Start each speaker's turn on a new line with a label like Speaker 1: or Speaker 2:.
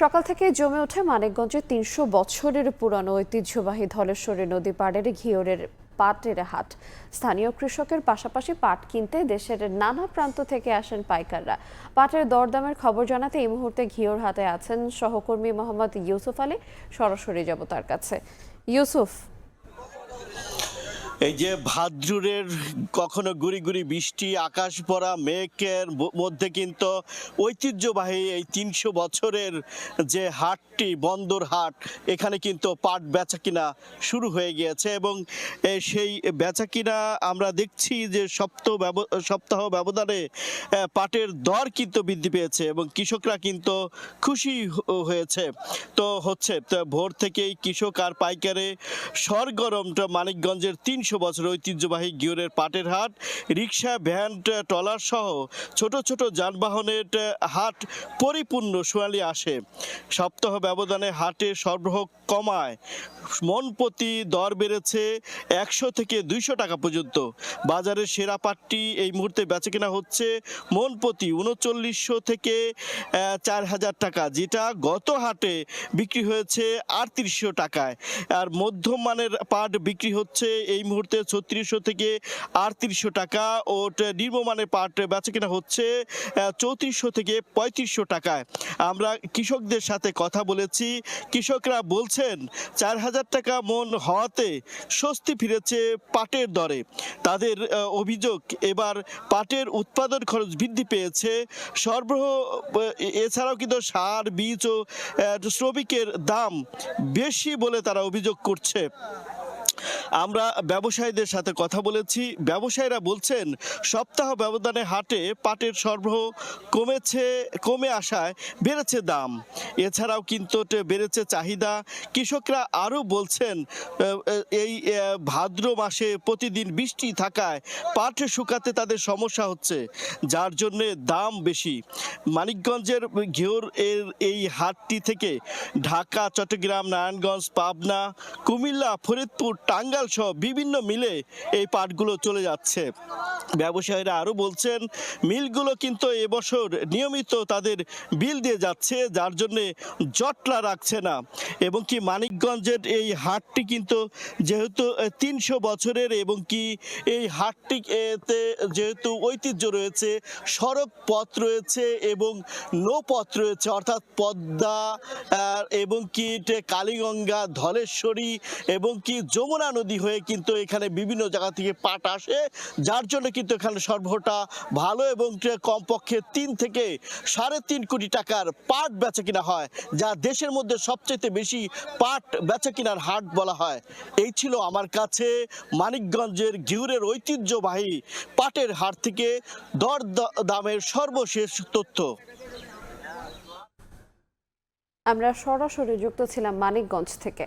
Speaker 1: সকাল থেকে জমে ওঠে মানিকগঞ্জে ৩০০ বছরের পুরানো ঐতিহ্যবাহী ধলেশ্বরী নদী পাড়ের ঘিওরের পাটের হাট। স্থানীয় কৃষকের পাশাপাশি পাট কিনতে দেশের নানা প্রান্ত থেকে আসেন পাইকাররা। পাটের দরদামের খবর জানাতে এই মুহূর্তে ঘিওর হাটে আছেন সহকর্মী মোহাম্মদ ইউসুফ আলী। সরাসরি যাব তার কাছে। ইউসুফ,
Speaker 2: এই যে ভাদ্রের কখনো গুড়ি গুড়ি বৃষ্টি, আকাশ ভরা মেঘের মধ্যে কিন্তু ঐতিহ্যবাহী এই ৩০০ বছরের যে হাটটি, বন্দর হাট, এখানে কিন্তু পাট বেচা কিনা শুরু হয়ে গিয়েছে এবং সেই বেচা কিনা আমরা দেখছি যে সপ্তাহ ব্যবধানে পাটের দর কিন্তু বৃদ্ধি পেয়েছে এবং কৃষকরা কিন্তু খুশি হয়েছে। তো ভোর থেকেই কৃষক আর পাইকারে সরগরমটা মানিকগঞ্জের ৩০০ বছর ঐতিহ্যবাহী ঘিওরের পাটের হাট। রিক্সা, ভ্যান, ট্রলার সহ ছোট ছোট যানবাহনের হাট পরিপূর্ণ সোয়ালি আসে। সপ্তাহ ব্যবধানে হাটে সরবরাহ কমায় মন প্রতি দর বেড়েছে ১০০ থেকে ২০০ টাকা পর্যন্ত। বাজারের সেরা পাটটি এই মুহূর্তে বেচাকেনা হচ্ছে মন প্রতি ৩৯০০ থেকে ৪০০০ টাকা, যেটা গত হাটে বিক্রি হয়েছে ৩৮০০ টাকায়। আর মধ্যম মানের পাট বিক্রি হচ্ছে এই মুহূর্তে ৩৬০০ থেকে ৩৮০০ টাকা ও নিম্নমানের পাট বেচাকেনা হচ্ছে ৩৪০০ থেকে ৩৫০০ টাকায়। আমরা কৃষকদের সাথে কথা বলেছি। কৃষকরা বলছেন ৪০০০ টাকা মন হওয়াতে স্বস্তি ফিরেছে পাটের দরে। তাদের অভিযোগ, এবার পাটের উৎপাদন খরচ বৃদ্ধি পেয়েছে, সরবরাহ এছাড়াও কিন্তু সার, বীজ ও শ্রমিকের দাম বেশি বলে তারা অভিযোগ করছে। আমরা ব্যবসায়ীদের সাথে কথা বলেছি। ব্যবসায়ীরা বলছেন সপ্তাহ ব্যবধানে হাটে পাটের সরবরাহ কমে আসায় বেড়েছে দাম। এছাড়াও কিন্তু বেড়েছে চাহিদা। কৃষকরা আরও বলছেন এই ভাদ্র মাসে প্রতিদিন বৃষ্টি থাকায় পাট শুকাতে তাদের সমস্যা হচ্ছে, যার জন্যে দাম বেশি। মানিকগঞ্জের ঘিওর এই হাটটি থেকে ঢাকা, চট্টগ্রাম, নারায়ণগঞ্জ, পাবনা, কুমিল্লা, ফরিদপুর, টাঙ্গাইল সহ বিভিন্ন মিলে এই পাটগুলো চলে যাচ্ছে। ব্যবসায়ীরা আরও বলছেন মিলগুলো কিন্তু এবছর নিয়মিত তাদের বিল দিয়ে যাচ্ছে, যার জন্যে জটলা রাখছে না। এবং কি মানিকগঞ্জের এই হাটটি কিন্তু যেহেতু ৩০০ বছরের এবং কি এই হাটটিতে যেহেতু ঐতিহ্য রয়েছে, সড়ক পথ রয়েছে এবং নৌপথ রয়েছে, অর্থাৎ পদ্মা এবং কি কালীগঙ্গা, ধলেশ্বরী এবং কি যমুনা নদী হয়ে কিন্তু এখানে বিভিন্ন জায়গা থেকে পাট আসে, যার জন্য কিন্তু এখানে সরবরাহটা ভালো এবং কমপক্ষে ৩ থেকে ৩.৫ কোটি টাকার পাট বেচা কিনা হয়, যা দেশের মধ্যে সবচেয়ে বেশি পাট বেচা কিনার হাট বলা হয়। এই ছিল আমার কাছে মানিকগঞ্জের ঘিওরের ঐতিহ্যবাহী পাটের হাট থেকে দর দামের সর্বশেষ তথ্য।
Speaker 1: আমরা সরাসরি যুক্ত ছিলাম মানিকগঞ্জ থেকে।